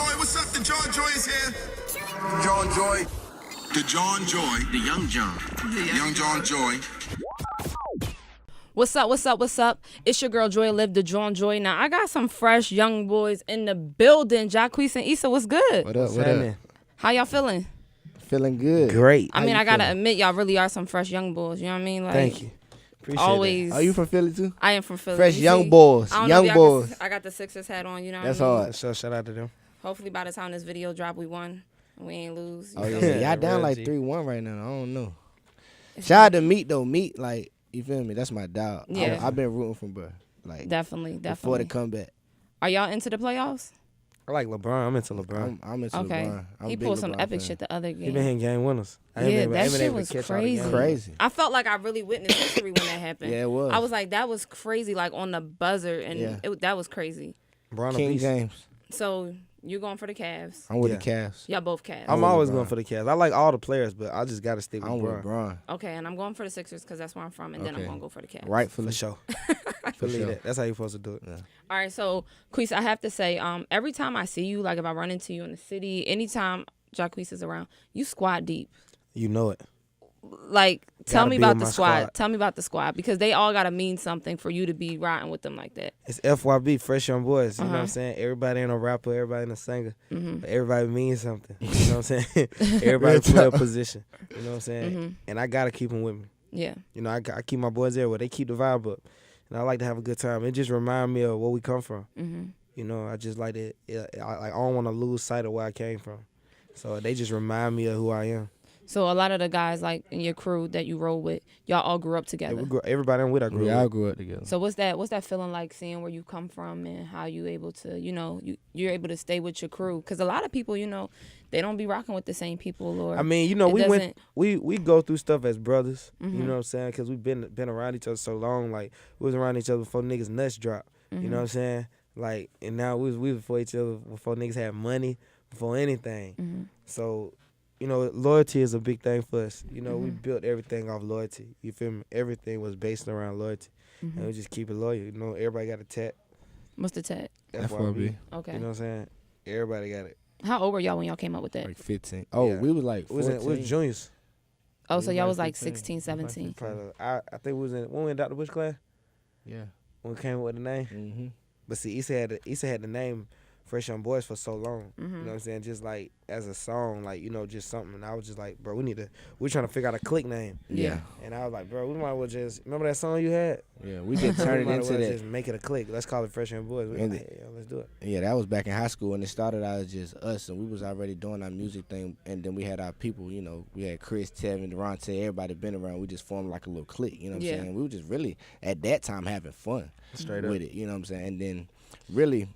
Joi. What's up? The Jawn Joi is here. Jawn Joi. The Jawn Joi. The young John. Young Jawn Joi. What's up? It's your girl Joy Live, the Jawn Joi. Now I got some fresh young boys in the building. Jacquees and Issa, what's good? What up? How y'all feeling? Feeling good. Great. I mean, I gotta admit, y'all really are some fresh young boys. You know what I mean? Like, Thank you. Appreciate always. Are you from Philly too? I am from Philly. Fresh You young see? boys. I don't know Young if y'all boys. I got the Sixers hat on. You know. That's what I mean? hard. So shout out to them. Hopefully by the time this video drop, we won. We ain't lose. Oh You yeah, feel me? y'all down Real like G. 3-1 right now. I don't know. Shout out to Meat though. Meat, like, you feel me? That's my dog. Yeah. I've been rooting for bro. Like Definitely. before the comeback. Are y'all into the playoffs? I like LeBron. I'm into LeBron. I'm into Okay. LeBron. I'm He a big pulled some LeBron epic fan. shit the other He been game. hitting game winners. I Yeah, ain't that been shit able to was catch all the crazy. games. Crazy. I felt like I really witnessed history when that happened. Yeah, it was. I was like, that was crazy, like on the buzzer, and Yeah. that was crazy. LeBron a King beast. James. So you're going for the Cavs. I'm with Yeah. the Cavs. Y'all both Cavs. I'm with always LeBron. going for the Cavs. I like all the players, but I just got to stick with I'm with LeBron. LeBron. Okay, and I'm going for the Sixers because that's where I'm from, and then I'm Okay. going to go for the Cavs. Rightfully. For sure. For Believe sure. that. That's how you're supposed to do it. Yeah. All right, so Queese, I have to say, every time I see you, like if I run into you in the city, anytime Jacquees is around, you squad deep. You know it. Like, tell Gotta me be about with the my squad. squad. Tell me about the squad because they all got to mean something for you to be riding with them like that. It's FYB, Fresh Young Boys. You know what Uh-huh. I'm saying? Everybody ain't a rapper, everybody ain't a singer. Mm-hmm. But everybody means something. You know what I'm saying? Everybody play a position. You know what I'm saying? Mm-hmm. And I got to keep them with me. Yeah. You know, I keep my boys everywhere. They keep the vibe up. And I like to have a good time. It just remind me of where we come from. Mm-hmm. You know, I just like it. I don't want to lose sight of where I came from. So they just remind me of who I am. So a lot of the guys like in your crew that you roll with, y'all all grew up Yeah, together. everybody I'm with, I grew We all up. grew up together. So what's that feeling like, seeing where you come from and how you able to, you're able to stay with your crew? Because a lot of people, they don't be rocking with the same people. Or I mean, it we doesn't- we go through stuff as brothers. Mhm. You know what I'm saying? Because we've been around each other so long. Like we was around each other before niggas nuts dropped. You know what I'm saying? Like, and now we was before each other before niggas had money, before anything. Mhm. So, loyalty is a big thing for us. We built everything off loyalty. You feel me? Everything was based around loyalty, and we just keep it loyal. Everybody got a tat. What's the tag? FYB. Okay. You know what I'm saying? Everybody got it. How old were y'all when y'all came up with that? Like 15. Oh, Yeah. we was like We 14. was juniors. Oh, so we y'all like was like 15. 16, 17. Probably, I think we was when we in Dr. Bush class Yeah. when we came up with the name. Mm-hmm. But see, Issa had the name Fresh Young Boys for so long. Mm-hmm. You know what I'm saying? Just like as a song, like, just something. And I was just like, bro, we're trying to figure out a click name. Yeah. And I was like, bro, we might as well just, remember that song you had? Yeah, we just We turned it might as into well that. just make it a click. Let's call it Fresh Young Boys. We And like, yeah, let's do it. Yeah, that was back in high school, and it started out as just us, and we was already doing our music thing, and then we had our people, we had Chris, Tevin, Durante, everybody been around. We just formed like a little clique, you know what Yeah. I'm saying? We were just really, at that time, having fun Straight with up. it, you know what I'm saying? And then really,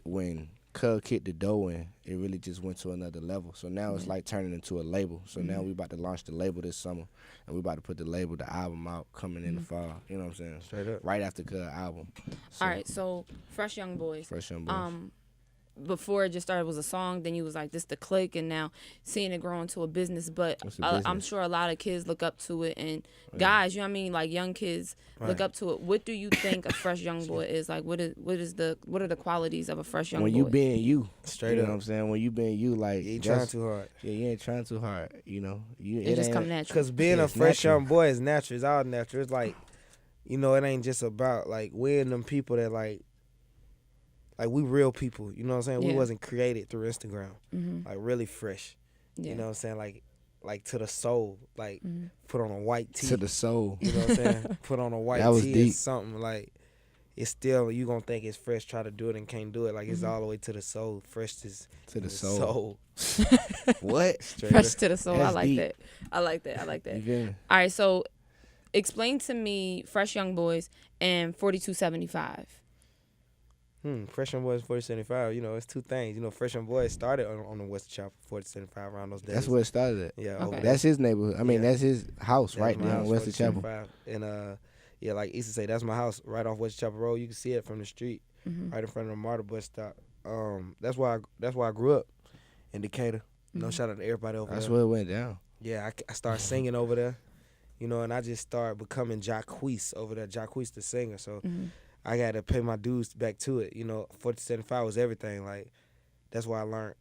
when Cub kicked the door in, it really just went to another level. So now it's like turning into a label. So now we about to launch the label this summer, and we about to put the album out coming in the fall, you know what I'm saying? Straight up. Right after Cub album. So, All right, so Fresh Young Boys. Fresh Young Boys. Before it just started was a song, then you was like, this the click, and now seeing it grow into a business. But It's a I'm business. sure a lot of kids look up to it, and guys, you know what I mean, like young kids look Right. up to it. What do you think a fresh young boy is? Like, what are the qualities of a fresh young when boy? you being you, Straight you know up. what I'm saying? When you being you, like You ain't that's- trying too hard. Yeah, you ain't trying too hard. it just ain't- come natural. Because being Yeah, a it's fresh natural. young boy is natural. It's all natural. It's like, it ain't just about, like, we're them people that, like we real people. You know what I'm saying? We Yeah. wasn't created through Instagram. Mm-hmm. Like, really fresh. Yeah. You know what I'm saying? Like to the soul. Like, put on a white tee. to the soul. You know what I'm saying? Put on a white That was tee deep. and something, like, it's still, you gonna think it's fresh, try to do it and can't do it. Like, it's all the way to the soul. Fresh To the soul. What? Straight Fresh up. to the soul. I That's like deep. that. I like that. You feel me? All right, so explain to me Fresh Young Boys and 4275. Fresh Young Boys 4075, it's two things. Fresh Young Boys started on the West Chapel 4075 around those days. That's where it started at. Yeah, Okay. over there. That's his neighborhood. I mean, Yeah. that's his house That's right my now house, in West Chapel. 4075. And like Issa say, that's my house right off West Chapel Road. You can see it from the street, right in front of the MARTA bus stop. That's why I grew up in Decatur. Shout out to everybody over That's there. where it went down. Yeah, I started singing over there, and I just started becoming Jacquees over there. Jacquees the singer, so I got to pay my dues back to it. 4075 was everything. Like, that's why I learned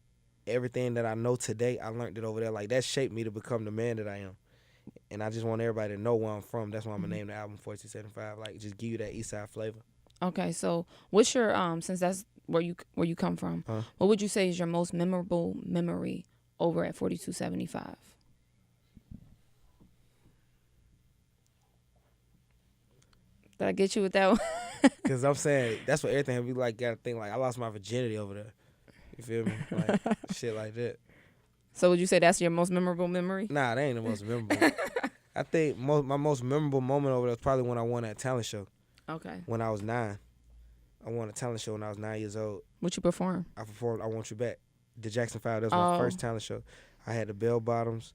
everything that I know today. I learned it over there. Like, that shaped me to become the man that I am. And I just want everybody to know where I'm from. That's why I'm gonna name the album 4275. Like, just give you that East Side flavor. Okay, so what's your since that's where you come from, what would you say is your most memorable memory over at 4275? Did I get you with that one? Cause I'm saying that's what everything we like gotta think. Like, I lost my virginity over there. You feel me? Like, shit like that. So would you say that's your most memorable memory? Nah, that ain't the most memorable. I think my most memorable moment over there was probably when I won that talent show. Okay. When I was 9. I won a talent show when I was 9 years old. What you perform? I performed I Want You Back. The Jackson 5, that was my first talent show. I had the bell bottoms,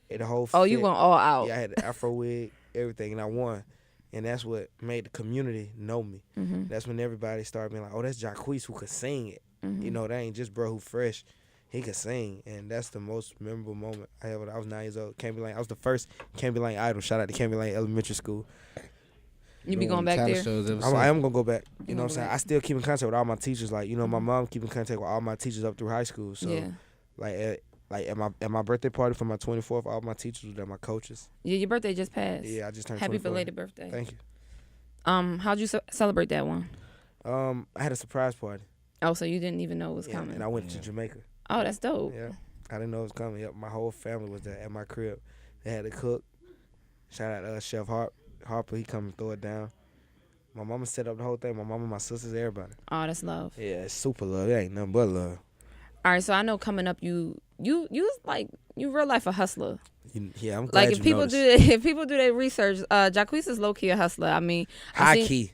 the whole fit. Oh, you went all out. Yeah, I had the afro wig, everything, and I won. And that's what made the community know me. Mm-hmm. That's when everybody started being like, oh, that's Jacquees who could sing it. Mm-hmm. You know, that ain't just bro who fresh. He could sing. And that's the most memorable moment I had when I was 9 years old. Canby Lane. I was the first Canby Lane idol. Shout out to Canby Lane Elementary School. You be going back there? I am going to go back. You know what I'm saying? I still keep in contact with all my teachers. Like, you know, my mom keep in contact with all my teachers up through high school. So, yeah. Like at my birthday party for my 24th, all my teachers were there, my coaches. Yeah, your birthday just passed. Yeah, I just turned Happy 24. belated birthday. Thank you. How'd you celebrate that one? I had a surprise party. Oh, so you didn't even know it was coming. And I went to Jamaica. Oh, that's dope. Yeah, I didn't know it was coming. Yep, my whole family was there at my crib. They had to cook. Shout out to Chef Harper. He come and throw it down. My mama set up the whole thing. My mama, my sisters, everybody. Oh, that's love. Yeah, it's super love. It ain't nothing but love. All right, so I know coming up, you real life a hustler. Yeah, I'm glad like you noticed. if people do their research, Jacquees is low key a hustler. I mean, high key.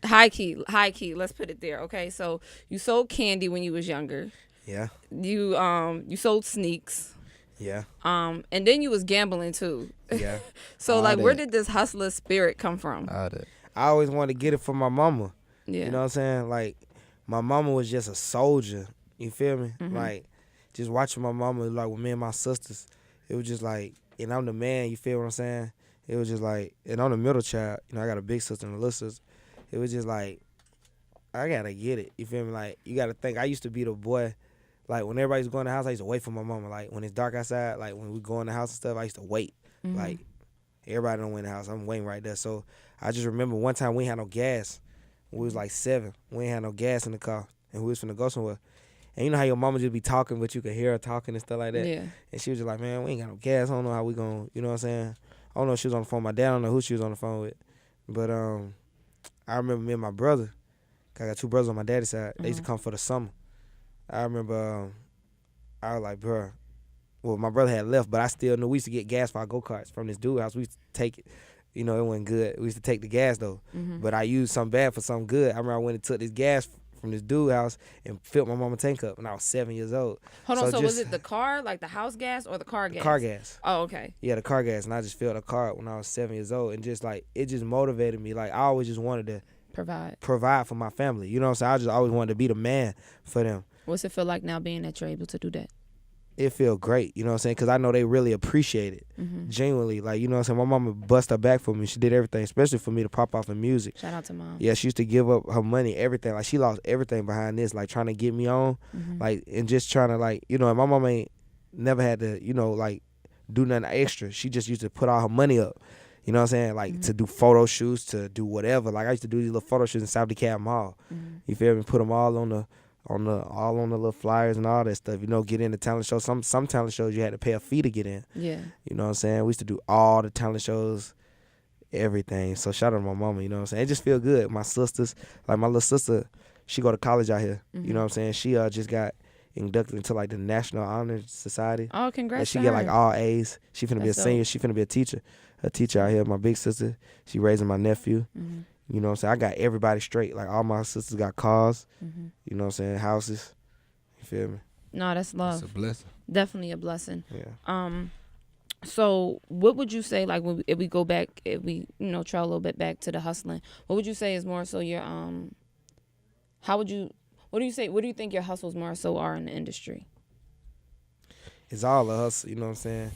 Let's put it there. Okay, so you sold candy when you was younger. Yeah. You sold sneaks. Yeah. And then you was gambling too. Yeah. So like, where did this hustler spirit come from? I always wanted to get it from my mama. Yeah. You know what I'm saying? Like, my mama was just a soldier. You feel me? Mm-hmm. Like, just watching my mama, like, with me and my sisters, it was just like, and I'm the man, you feel what I'm saying? It was just like, and I'm the middle child. You know, I got a big sister and a little sister. It was just like, I gotta get it. You feel me? Like, you gotta think, I used to be the boy, like, when everybody's going to the house, I used to wait for my mama. Like, when it's dark outside, like, when we go in the house and stuff, I used to wait. Mm-hmm. Like, everybody don't win the house. I'm waiting right there. So, I just remember one time we ain't had no gas. We was like 7. We ain't had no gas in the car. And we was finna go somewhere. And you know how your mama just be talking, but you could hear her talking and stuff like that? Yeah. And she was just like, man, we ain't got no gas. I don't know how we gon', you know what I'm saying? I don't know if she was on the phone. My dad, I don't know who she was on the phone with. But I remember me and my brother, 'cause I got 2 brothers on my daddy's side. They used to come for the summer. I remember I was like, bruh, well, my brother had left, but I still knew we used to get gas for our go-karts from this dude's house. We used to take it. You know, it wasn't good. We used to take the gas, though. Mm-hmm. But I used something bad for something good. I remember I went and took this gas from this dude's house and filled my mama tank up when I was 7 years old. Hold on, so was it the car, like the house gas, or the car gas? Car gas. Oh, okay. Yeah, the car gas. And I just filled a car when I was 7 years old. And just, like, it just motivated me. Like, I always just wanted to provide for my family. You know what I'm saying? I just always wanted to be the man for them. What's it feel like now being that you're able to do that? It feel great, you know what I'm saying? Because I know they really appreciate it, genuinely. Like, you know what I'm saying? My mama bust her back for me. She did everything, especially for me to pop off in music. Shout out to Mom. Yeah, she used to give up her money, everything. Like, she lost everything behind this, like, trying to get me on, like, and just trying to, like, you know, and my mama ain't never had to, you know, like, do nothing extra. She just used to put all her money up, you know what I'm saying? Like, to do photo shoots, to do whatever. Like, I used to do these little photo shoots in South DeKalb Mall. You feel me? Put them all on the little flyers and all that stuff, you know, get in the talent shows. Some talent shows you had to pay a fee to get in. Yeah. You know what I'm saying? We used to do all the talent shows, everything. So shout out to my mama, you know what I'm saying? It just feel good. My sisters, like my little sister, she go to college out here. You know what I'm saying? She just got inducted into like the National Honor Society. Oh, congrats. And she get like all A's. She finna be a senior. She finna be a teacher. A teacher out here. My big sister, she raising my nephew. You know what I'm saying? I got everybody straight. Like, all my sisters got cars. You know what I'm saying? Houses. You feel me? No, that's love. It's a blessing. Definitely a blessing. Yeah. So what would you say, like, if we go back, if we, you know, try a little bit back to the hustling, what would you say is more so your, what do you think your hustles more so are in the industry? It's all a hustle, you know what I'm saying?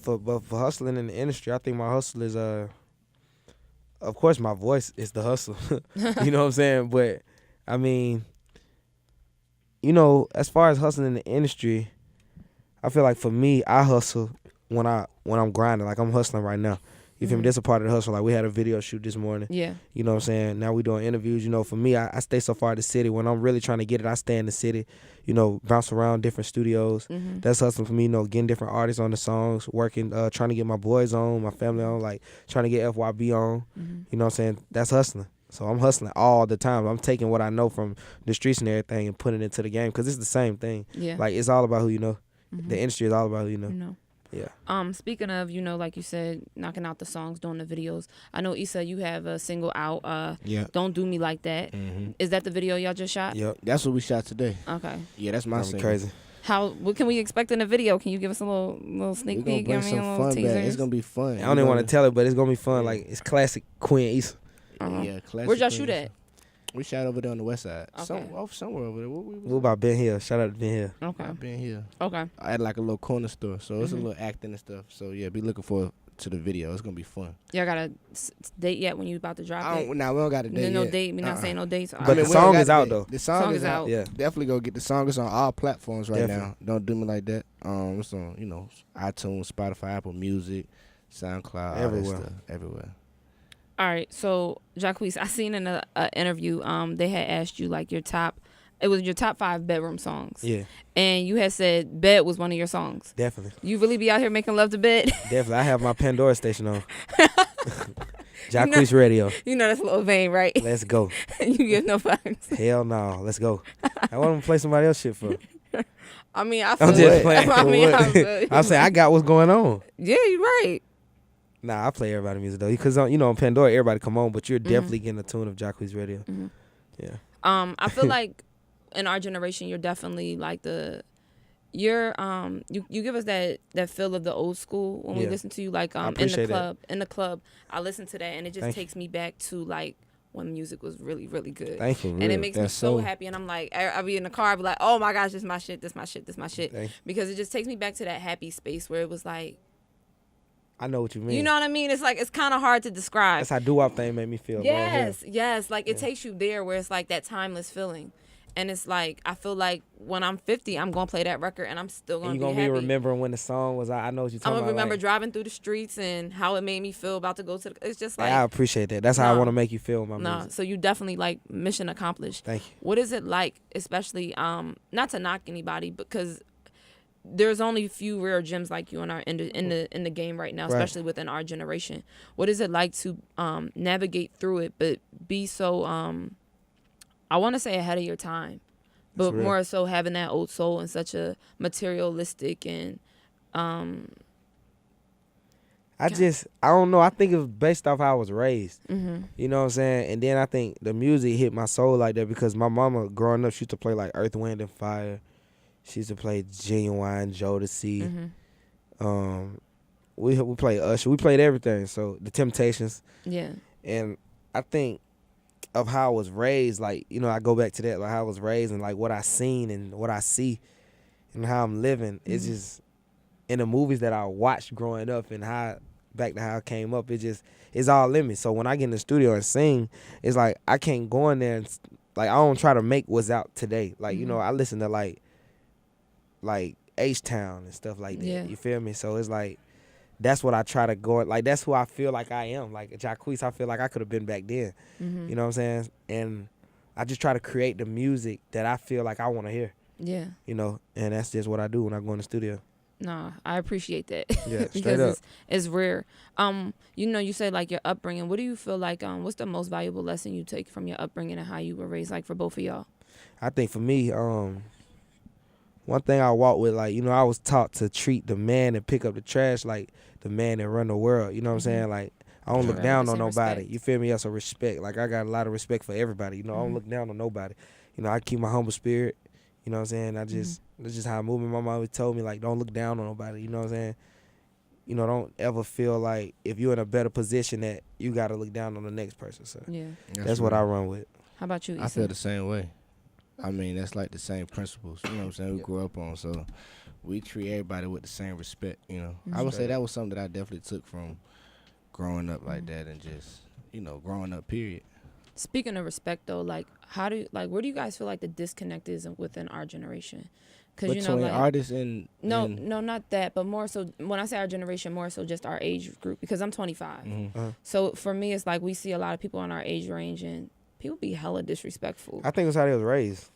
But for hustling in the industry, I think my hustle is, of course, my voice is the hustle. You know what I'm saying? But, I mean, you know, as far as hustling in the industry, I feel like for me, I hustle when I'm grinding. Like I'm hustling right now. You feel me? That's a part of the hustle. Like we had a video shoot this morning. Yeah. You know what I'm saying? Now we doing interviews. You know, for me, I stay so far in the city. When I'm really trying to get it, I stay in the city. You know, bounce around different studios. That's hustling for me. You know, getting different artists on the songs, working, trying to get my boys on, my family on, like trying to get FYB on. You know what I'm saying? That's hustling. So I'm hustling all the time. I'm taking what I know from the streets and everything and putting it into the game because it's the same thing. Yeah. Like it's all about who you know. The industry is all about who you know. You know. Yeah. Speaking of, you know, like you said, knocking out the songs, doing the videos. I know Issa, you have a single out. Yeah. Don't Do Me Like That. Is that the video y'all just shot? Yep. That's what we shot today. Okay. Yeah, that's my That'd be single. crazy. What can we expect in the video? Can you give us a little sneak We're gonna peek? bring I mean, some a little fun back. teaser. It's gonna be fun. I don't even want to tell it, but it's gonna be fun. Like it's classic Queen Issa. Yeah, classic. Where'd y'all Queen. shoot at? We shot over there on the west side. Okay. Somewhere over there. What about Ben Hill? Shout out to Ben Hill. Okay. I've been here. Okay. I had like a little corner store, so it's a little acting and stuff. So yeah, be looking forward to the video. It's gonna be fun. Y'all got a date yet when you about to drop it? Now we don't got a date No yet. date. We're not saying no dates. But the song is out though. The song is out. Yeah. Definitely go get the song. It's on all platforms right Definitely. now. Don't Do Me Like That. It's on iTunes, Spotify, Apple Music, SoundCloud, all Everywhere. that stuff, everywhere. All right. So, Jacquees, I seen in a interview, they had asked you like your top 5 bedroom songs. Yeah. And you had said Bed was one of your songs. Definitely. You really be out here making love to bed? Definitely. I have my Pandora station on. Jacquees Radio. You know that's a little vain, right? Let's go. You give no fucks. Hell no. Let's go. I want to play somebody else shit for. I mean, I feel I'm just it. playing. I mean, I feel I'm saying I got what's going on. yeah, you're right. Nah, I play everybody's music though, because on Pandora everybody come on, but you're definitely getting a tune of Jacquees Radio. Yeah. I feel like in our generation, you're definitely like you give us that feel of the old school when we Yeah. listen to you, like in the appreciate club. In the club, I listen to that and it just Thank takes me back to like when music was really, really good. Thank you. And it real. makes me That's so so- happy, and I'm like, I be in the car, I be like, oh my gosh, this my shit, this my shit, this my shit, Thank you. because it just takes me back to that happy space where it was like, I know what you mean. you know what I mean? It's like it's kind of hard to describe. That's how doo-wop thing made me feel. Yes, like it takes you there where it's like that timeless feeling. And it's like, I feel like when I'm 50, I'm going to play that record and I'm still going And to you're be going to happy. be remembering when the song was out. I know what you're I'm talking going to about. remember like, driving through the streets and how it made me feel about to go to the, it's just like, I appreciate that. That's how I Nah. want to make you feel with my no, music. so you definitely like mission accomplished. Thank you. What is it like, especially, not to knock anybody, because there's only a few rare gems like you in the game right now, Right. especially within our generation. What is it like to navigate through it, but be so, I want to say ahead of your time, but real. more so having that old soul and such a materialistic and I don't know. I think it was based off how I was raised. You know what I'm saying? And then I think the music hit my soul like that because my mama, growing up, she used to play like Earth, Wind, and Fire. She used to play Genuine, Jodeci. We played Usher. We played everything. So the Temptations. yeah. And I think of how I was raised, like, you know, I go back to that, like how I was raised and like what I seen and what I see and how I'm living. It's just in the movies that I watched growing up and back to how I came up, it's all in me. So when I get in the studio and sing, it's like I can't go in there and like I don't try to make what's out today. Like, you know, I listen to like H-Town and stuff like that. Yeah. You feel me? So it's like that's what I try to go, like that's who I feel like I am. Like Jacquees, I feel like I could have been back then. You know what I'm saying? And I just try to create the music that I feel like I want to hear. Yeah. You know, and that's just what I do when I go in the studio. No, I appreciate that. Yeah, straight because up. it's rare. You know, you said like your upbringing. What do you feel like? What's the most valuable lesson you take from your upbringing and how you were raised? Like for both of y'all. I think for me, one thing I walk with, like, you know, I was taught to treat the man and pick up the trash like the man that run the world. You know what I'm saying? Like, I don't look Right. down The on same nobody. respect. You feel me? That's a respect. Like, I got a lot of respect for everybody. You know, I don't look down on nobody. You know, I keep my humble spirit. You know what I'm saying? That's just how I move. My mom always told me, like, don't look down on nobody. You know what I'm saying? You know, don't ever feel like if you're in a better position that you got to look down on the next person. So Yeah. that's what I run with. How about you, Issa? I feel the same way. I mean, that's like the same principles. You know what I'm saying? We grew up on, so we treat everybody with the same respect. You know, I would say that was something that I definitely took from growing up like that and just, you know, growing up. Period. Speaking of respect, though, like where do you guys feel like the disconnect is within our generation? Because Between artists and no, not that, but more so when I say our generation, more so just our age group. Because I'm 25, so for me, it's like we see a lot of people in our age range, and people be hella disrespectful. I think it's how they was raised.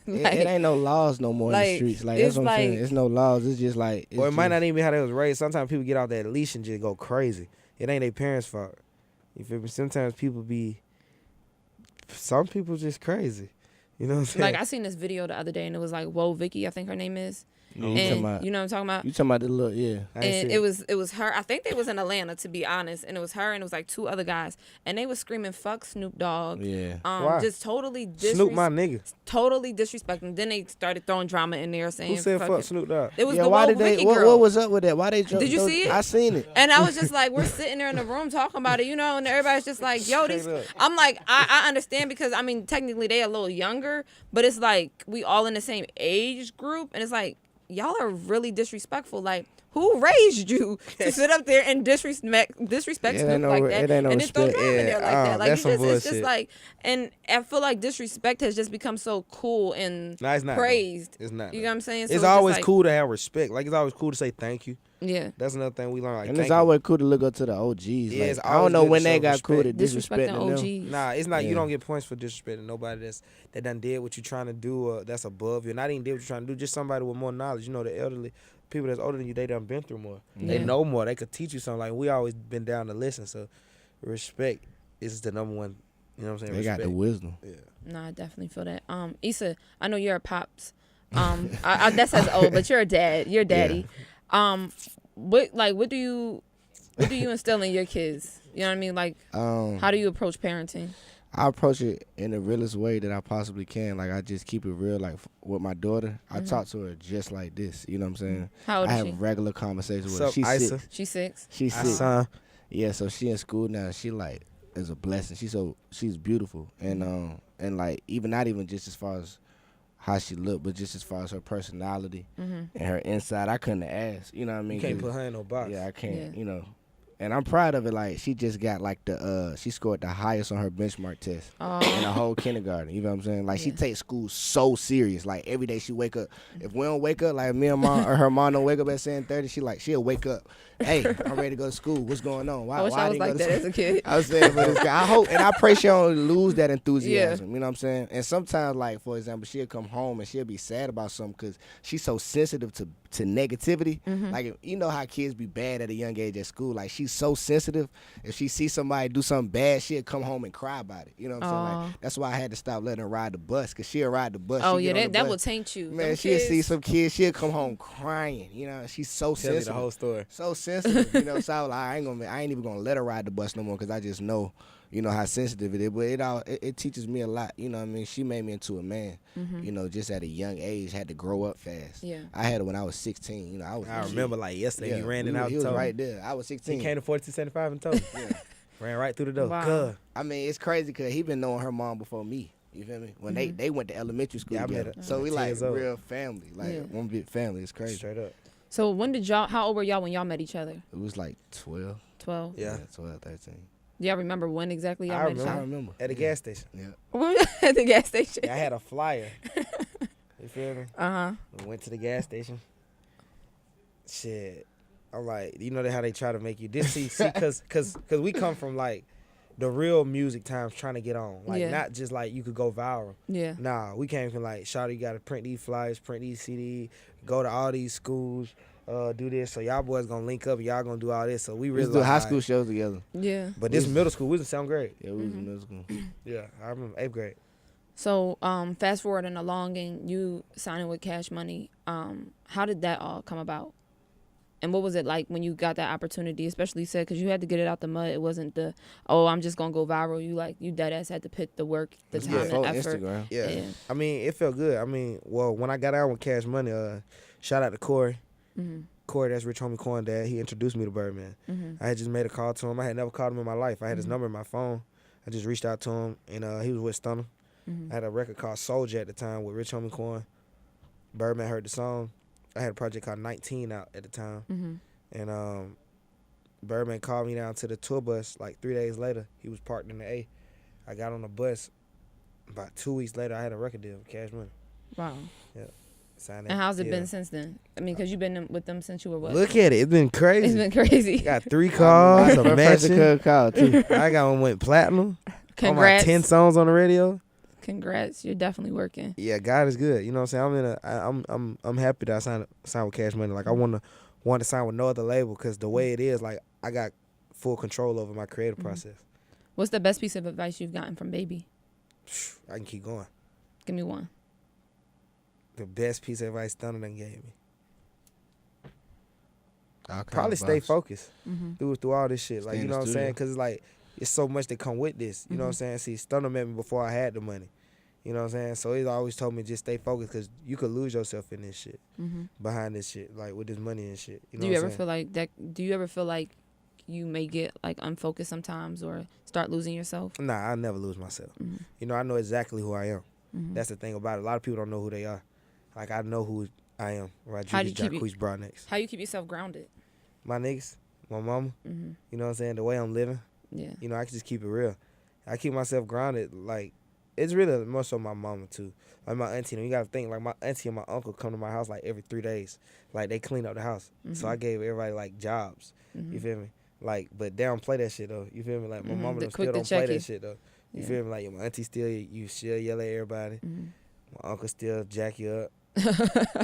it ain't no laws no more in the streets. Like that's what I'm saying. It's no laws. It's just like. Or it might not even be how they was raised. Sometimes people get out that leash and just go crazy. It ain't their parents' fault. You feel me? Sometimes some people just crazy. You know what I'm saying? Like I seen this video the other day, and it was like, "Whoa, Vicky," I think her name is. You And talking about, you know what I'm talking about? You talking about the little, yeah. And it was her. I think they was in Atlanta, to be honest. And it was her, and it was like 2 other guys, and they was screaming "fuck Snoop Dogg." Yeah. Why? Just totally Snoop my nigga. totally disrespecting. Then they started throwing drama in there, saying Who said fuck Snoop Dogg? It was Yeah, the why Whoa did they? Vicky girl. What was up with that? Why they? Did you see it? I seen it. And I was just like, we're sitting there in the room talking about it, you know, and everybody's just like, yo, these. I'm like, I understand because, I mean, technically they a little younger, but it's like we all in the same age group. And it's like, y'all are really disrespectful. Like, who raised you to sit up there and disrespect Snoop like that? It ain't no and then throw respect. drama in there like that. Like, that's you just, some it's just bullshit. like, and I feel like disrespect has just become so cool and No, it's not, praised. though. It's not. You know what I'm saying? So It's just always like, cool to have respect. Like, it's always cool to say thank you. Yeah. That's another thing we learn. Like, And thank it's you. always cool to look up to the OGs. Yeah, Like, it's I don't always know good to when they show got cool to Disrespecting disrespecting them. OGs. Nah, it's not. Yeah. You don't get points for disrespecting nobody that done did what you trying to do or that's above you. Not even did what you trying to do. Just somebody with more knowledge. You know, the elderly people that's older than you, they done been through more. They Yeah. know more. They could teach you something. Like, we always been down to listen. So respect is the number one. You know what I'm saying? They got the wisdom. Yeah. No, I definitely feel that. Issa, I know you're a pops. That says old, but you're a dad. You're a daddy. What do you instill in your kids? You know what I mean? Like, how do you approach parenting? I approach it in the realest way that I possibly can. Like, I just keep it real. Like, with my daughter, I talk to her just like this. You know what I'm saying? How old I is have she? regular conversations with her. What's up, She's Issa? 6. She's 6. She's My 6. son. Yeah, so she in school now. She like is a blessing. She's beautiful, and like even not even just as far as how she looked, but just as far as her personality and her inside. I couldn't ask. You know what I mean? You can't 'Cause- put her in no box. Yeah, I can't. Yeah. You know. And I'm proud of it. Like, she just got like she scored the highest on her benchmark test in the whole kindergarten. You know what I'm saying? Like, she takes school so serious. Like, every day she wake up. If we don't wake up, like me and mom or her mom don't wake up at 7:30, she'll wake up. Hey, I'm ready to go to school. What's going on? I wish I was like that as a kid. I was saying, but I hope and I pray she don't lose that enthusiasm. You know what I'm saying? And sometimes, like, for example, she'll come home and she'll be sad about something because she's so sensitive to negativity. Like, you know how kids be bad at a young age at school. Like, she's so sensitive. If she sees somebody do something bad, she'll come home and cry about it. You know what I'm saying? Like, that's why I had to stop letting her ride the bus because she'll ride the bus. Oh, She'll yeah, get on the that bus. will taint you. Man, Them she'll kids. see some kids. She'll come home crying. You know, she's so Tell me sensitive. the whole story. So sensitive, you know. So I was like, I ain't even gonna let her ride the bus no more because I just know, you know, how sensitive it is. But it teaches me a lot. You know what I mean? She made me into a man. You know, just at a young age, had to grow up fast. Yeah. I had her when I was 16. You know, I remember like yesterday he ran in out He and was told me. right there. I was 16. He came to 4275 and told me. Ran right through the door. Wow. Cuz. I mean, it's crazy because he been knowing her mom before me. You feel me? When they went to elementary school Yeah, I met together. her. So we 10 like years old. real family, like Yeah. one big family. It's crazy. Straight up. So how old were y'all when y'all met each other? It was like 12. 12. Yeah. 12, 13. Do y'all remember when exactly y'all met each I other? remember. At the gas station. Yeah. At the gas station. Yeah, I had a flyer. You feel me? Uh-huh. We went to the gas station. Shit. I'm like, you know how they try to make you this see cause we come from like the real music times trying to get on. Like not just like you could go viral. Yeah. Nah, we came from like, shawty, you gotta print these flyers, print these CDs, go to all these schools, do this. So y'all boys gonna link up and y'all gonna do all this. So we We really used to do high like, school shows together. Yeah. But this middle school, we was in 7th grade. Yeah, we was in middle school. Yeah, I remember 8th grade. So fast forwarding along and you signing with Cash Money, how did that all come about? And what was it like when you got that opportunity, especially said, because you had to get it out the mud. It wasn't I'm just going to go viral. You dead ass had to put the work, the time and effort. Instagram. Yeah. I mean, it felt good. I mean, well, when I got out with Cash Money, shout out to Corey. Corey, that's Rich Homie Corn Dad. He introduced me to Birdman. I had just made a call to him. I had never called him in my life. I had his number in my phone. I just reached out to him, and he was with Stunner. I had a record called Soldier at the time with Rich Homie Corn. Birdman heard the song. I had a project called 19 out at the time. And Birdman called me down to the tour bus like 3 days later. He was parked in the A. I got on the bus. About 2 weeks later, I had a record deal with Cash Money. Wow. Yeah. Signed And how's it deal. been since then? I mean, because you've been with them since you were what? Look at it. It's been crazy. It's been crazy. Got 3 cars, a mansion. Call too. I got one went platinum. Congrats. 10 songs on the radio. Congrats. You're definitely working. Yeah, God is good. You know what I'm saying? I'm happy that I signed with Cash Money. Like I want to sign with no other label because the way it is, like I got full control over my creative process. What's the best piece of advice you've gotten from Baby? I can keep going. Give me one. The best piece of advice Thunder done gave me. All Probably kinds of stay advice. focused through all this shit. Like, Stay you in know the what I'm saying? studio. Because it's like, it's so much that come with this. You know what I'm saying? See, Stunner met me before I had the money. You know what I'm saying? So he's always told me just stay focused because you could lose yourself in this shit, behind this shit, like with this money and shit. You know Do you what ever I'm saying? feel like that? Do you ever feel like you may get like unfocused sometimes or start losing yourself? Nah, I never lose myself. You know, I know exactly who I am. That's the thing about it. A lot of people don't know who they are. Like, I know who I am. How do you keep Jacquees brought next. How you keep yourself grounded? My niggas, my mama, you know what I'm saying? The way I'm living, Yeah. you know, I can just keep it real. I keep myself grounded. Like, it's really more so my mama, too. Like, my auntie, you got to think, like, my auntie and my uncle come to my house, like, every 3 days. Like, they clean up the house. So I gave everybody, like, jobs. You feel me? Like, but they don't play that shit, though. You feel me? Like, my mama They're them quick still to don't check play you. that shit, though. You Yeah. feel me? Like, my auntie still, you still yell at everybody. My uncle still jack you up.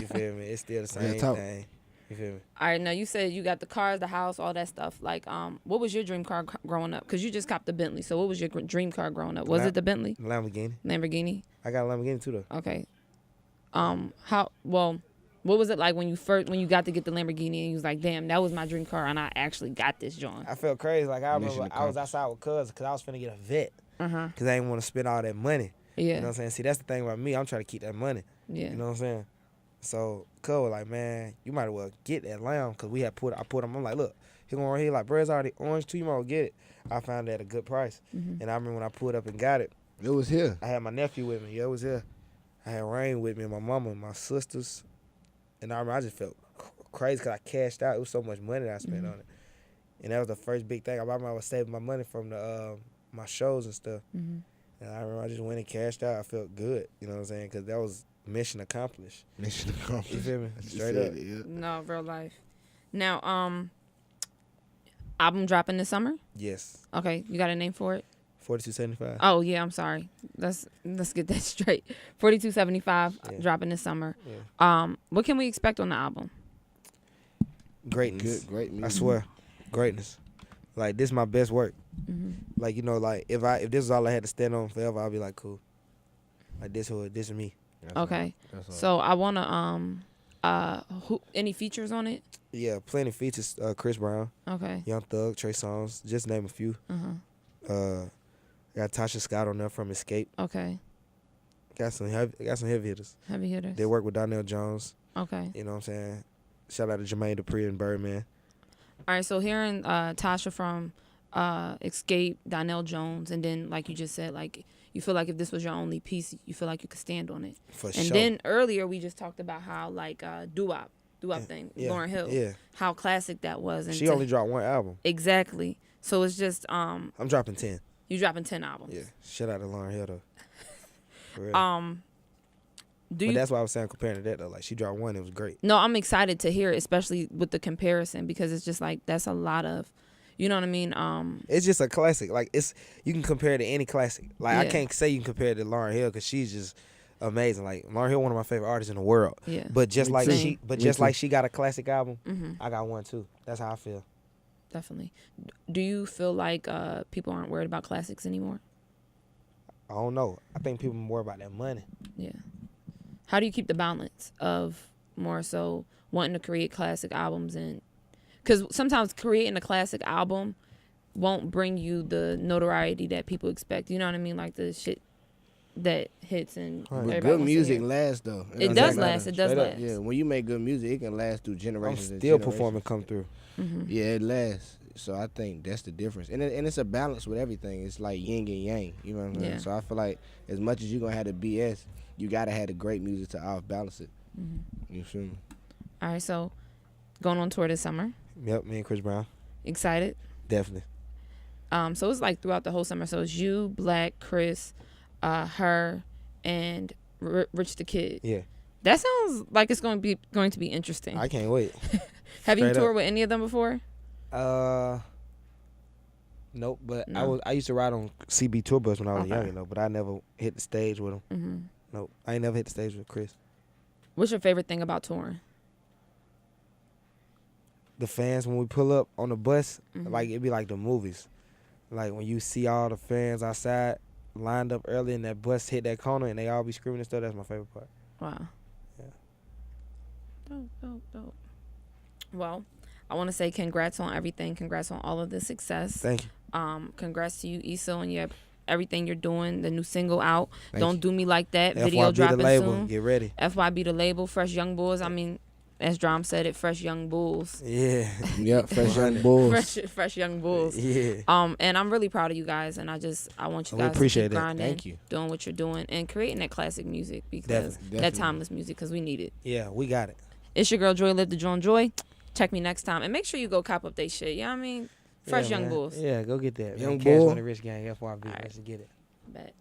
You feel me? It's still the Real same talk. thing. You feel me? All right. Now you said you got the cars, the house, all that stuff. Like, what was your dream car growing up? Because you just copped the Bentley. So what was your dream car growing up? Was it the Bentley, Lamborghini. Lamborghini? I got a Lamborghini, too, though. Okay. What was it like when you got to get the Lamborghini and you was like, damn, that was my dream car and I actually got this, Jawn? I felt crazy. Like, I Mission remember I was outside with cuz because I was finna get a vet. Uh-huh. Because I didn't want to spend all that money. Yeah. You know what I'm saying? See, that's the thing about me. I'm trying to keep that money. Yeah. You know what I'm saying? So, cuz was like, man, you might as well get that lamb because I put him, I'm like, look, he going right here, like, bro, it's already orange too, you might as well get it. I found it at a good price. And I remember when I pulled up and got it, It was here. I had my nephew with me. Yeah, it was here. I had Rain with me and my mama and my sisters. And I remember I just felt crazy because I cashed out. It was so much money that I spent on it. And that was the first big thing. I remember I was saving my money from the my shows and stuff. And I remember I just went and cashed out. I felt good. You know what I'm saying? Because that was mission accomplished. Mission accomplished. You feel me? You Straight said up. it, yeah. No, real life. Now, album dropping this summer? Yes. Okay, you got a name for it? 4275. Oh yeah, I'm sorry. Let's get that straight. 4275 Yeah. dropping this summer. Yeah. What can we expect on the album? Greatness. Good, great music. I swear. Greatness. Like, this is my best work. Like, you know, like, if this is all I had to stand on forever, I'll be like, cool. Like, this is me. That's all. Okay. That's all. So I wanna any features on it? Yeah, plenty of features. Chris Brown, Okay. Young Thug, Trey Songz, just name a few. Got Tasha Scott on there from Escape. Okay. Got some heavy hitters. Heavy hitters. They work with Donnell Jones. Okay. You know what I'm saying? Shout out to Jermaine Dupri and Birdman. All right. So hearing Tasha from Escape, Donnell Jones, and then like you just said, like you feel like if this was your only piece, you feel like you could stand on it. For And sure. then earlier we just talked about how like doo-wop thing, Yeah. Lauryn Hill. Yeah. How classic that was. And She only dropped one album. exactly. So it's just I'm dropping 10. you dropping 10 albums. Yeah. Shout out to Lauryn Hill though. For real. Do but you? that's why I was saying comparing to that though. Like, she dropped one, it was great. No, I'm excited to hear it, especially with the comparison because it's just like that's a lot of, you know what I mean? It's just a classic. Like, you can compare it to any classic. Like, I Yeah. can't say you can compare it to Lauryn Hill because she's just amazing. Like, Lauryn Hill, one of my favorite artists in the world. Yeah. But just Me like too. she, Me too. like she got a classic album, I got one too. That's how I feel. Definitely. Do you feel like people aren't worried about classics anymore? I don't know. I think people more about that money. Yeah. How do you keep the balance of more so wanting to create classic albums and because sometimes creating a classic album won't bring you the notoriety that people expect. You know what I mean? Like the shit that hits and Right. But everybody good wants to music hear. lasts though. It Exactly. does last. It does Straight up. last. Yeah, when you make good music, it can last through I'm generations. and still generations. performing come through. Yeah, it lasts. So I think that's the difference, and it's a balance with everything. It's like yin and yang. You know what I'm saying? Yeah. So I feel like as much as you're gonna have the BS, you gotta have the great music to off balance it. You feel me? All right. So going on tour this summer. Yep, me and Chris Brown. Excited? Definitely. So it's like throughout the whole summer. So it's you, Black, Chris, her, and Rich the Kid. Yeah. That sounds like it's going to be interesting. I can't wait. Have you Straight toured up. with any of them before? Nope. But No. I used to ride on CB tour bus when I was Okay. young, you know. But I never hit the stage with them. Mm-hmm. Nope. I ain't never hit the stage with Chris. What's your favorite thing about touring? The fans when we pull up on the bus, Mhm. like it'd be like the movies. Like when you see all the fans outside lined up early and that bus hit that corner and they all be screaming and stuff. That's my favorite part. Wow. Yeah. Dope. Well, I want to say congrats on everything. Congrats on all of the success. Thank you. Congrats to you, Issa, on everything you're doing. The new single out. Thank Don't you. Do Me Like That. Video FYB the dropping Label. soon. Get ready. FYB the Label. Fresh Young Bulls. I mean, as Drum said it, Fresh Young Bulls. Yeah. Yep, fresh young bulls. Fresh Young Bulls. Yeah. And I'm really proud of you guys, and I want you We guys to appreciate keep that. grinding, Thank you. doing what you're doing, and creating that classic music because Definitely. that Definitely. timeless music because we need it. Yeah, we got it. It's your girl Joy, live the Jawn Joi. Check me next time, and make sure you go cop up they shit. You know what I mean? Fresh Yeah, Young man. Bulls. Yeah, go get that. Young man. Cash Bull. Money Rich Gang, FYB. All right. Let's get it. Bet.